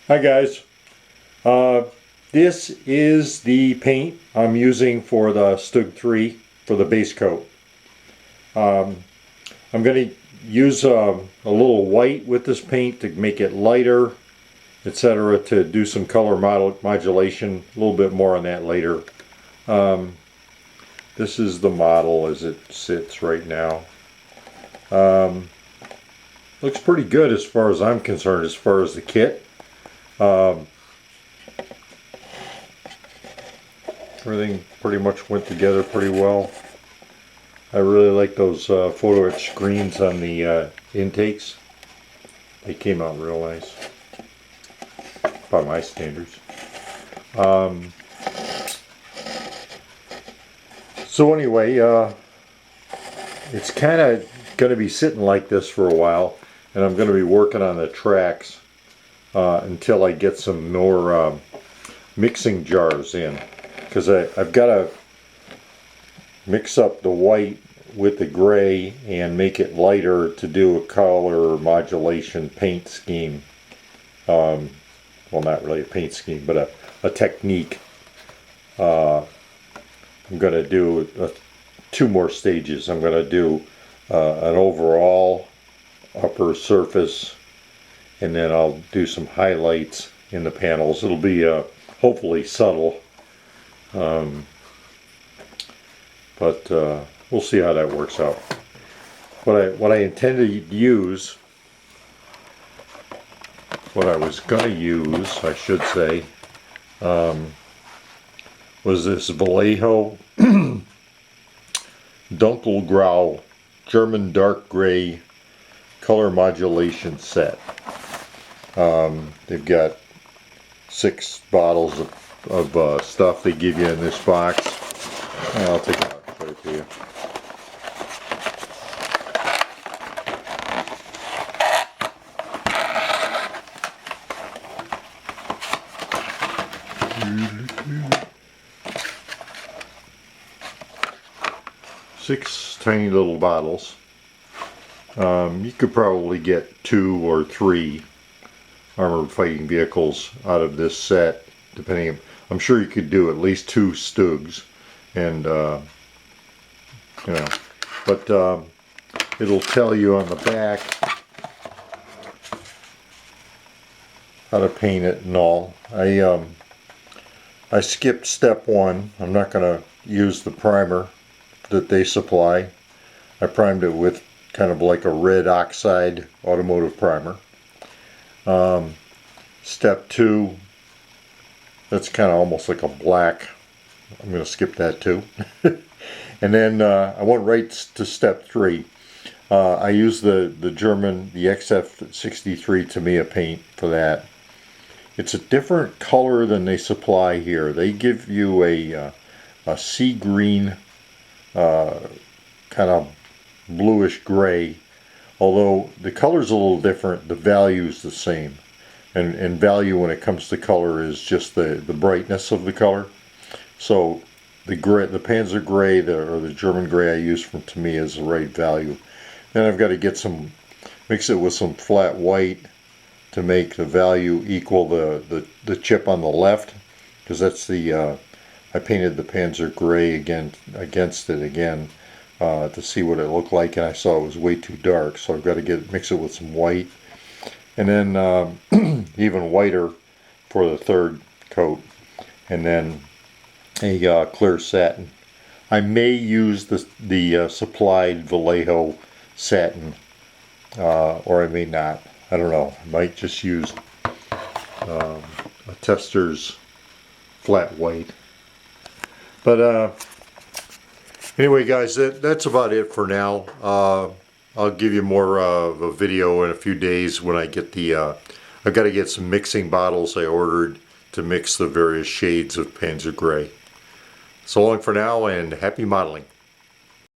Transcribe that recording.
Hi guys, this is the paint I'm using for the Stug 3 for the base coat. I'm going to use a little white with this paint to make it lighter, etc., to do some color modulation. A little bit more on that later. This is the model as it sits right now. Looks pretty good as far as I'm concerned, as far as the kit. Everything pretty much went together pretty well. I really like those photo etch screens on the intakes. They came out real nice by my standards. So anyway, it's kind of going to be sitting like this for a while, and I'm going to be working on the tracks until I get some more mixing jars in, because I've got to mix up the white with the gray and make it lighter to do a color modulation paint scheme. Well, not really a paint scheme, but a technique. I'm going to do two more stages. I'm going to do an overall upper surface, and then I'll do some highlights in the panels. It'll be hopefully subtle, but we'll see how that works out. What I intend to use, what I was going to use, I should say, was this Vallejo Dunkelgrau German dark gray color modulation set. They've got 6 bottles of stuff they give you in this box. I'll take it out and show it to you. Six tiny little bottles. You could probably get 2 or 3 armored fighting vehicles out of this set, depending. I'm sure you could do at least 2 Stugs, and you know, but it'll tell you on the back how to paint it and all. I skipped step 1. I'm not going to use the primer that they supply. I primed it with kind of like a red oxide automotive primer. Step 2, that's kind of almost like a black. I'm going to skip that too. And then I went right to step 3. I used the German, the XF63 Tamiya paint for that. It's a different color than they supply here. They give you a sea green, kind of bluish gray, although the color's a little different, the value's the same. And value when it comes to color is just the brightness of the color. So the gray, the Panzer gray, or the German gray I use from Tamiya is the right value. Then I've got to get mix it with some flat white to make the value equal the chip on the left, because that's the I painted the Panzer gray against it again to see what it looked like, and I saw it was way too dark, so I've got to mix it with some white, and then even whiter for the third coat, and then a clear satin. I may use the supplied Vallejo satin, or I may not. I don't know. I might just use a tester's flat white. But anyway, guys, that's about it for now. I'll give you more of a video in a few days when I get I've got to get some mixing bottles I ordered to mix the various shades of Panzer Gray. So long for now, and happy modeling.